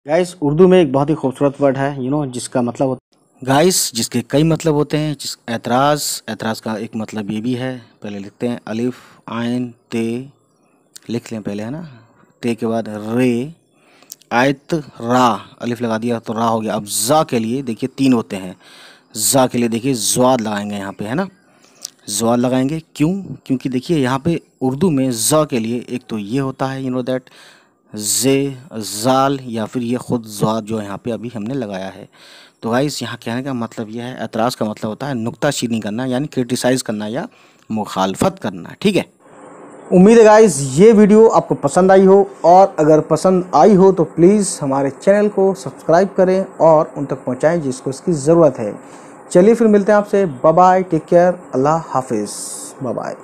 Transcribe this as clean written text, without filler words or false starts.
Guys Urdu में एक बहुत ही खूबसूरत वर्ड है जिसका मतलब होता गाइस जिसके कई मतलब होते हैं। एतराज़ का एक मतलब ये भी है। पहले लिखते हैं अलिफ आइन ते, लिख लें पहले, है ना। ते के बाद रे, आयत रा, अलिफ लगा दिया तो रा हो गया। अब जा के लिए देखिए 3 होते हैं। जा के लिए देखिए ज़्वाद लगाएंगे यहाँ पे, है ना। ज़्वाद लगाएंगे क्यों? क्योंकि देखिए यहाँ पे उर्दू में ज़ के लिए एक तो ये होता है दैट जे, जाल, या फिर ये खुद ज़्वाद जो यहाँ पे अभी हमने लगाया है। तो गाइस यहाँ कहने का मतलब यह है, एतराज़ का मतलब होता है नुक्ताचीनी करना, यानी क्रिटिसाइज़ करना या मुखालफत करना। ठीक है। उम्मीद है गाइस ये वीडियो आपको पसंद आई हो, और अगर पसंद आई हो तो प्लीज़ हमारे चैनल को सब्सक्राइब करें और उन तक पहुंचाएं जिसको इसकी ज़रूरत है। चलिए फिर मिलते हैं आपसे। बाय बाय, टेक केयर, अल्लाह हाफिज़, बाय बाय।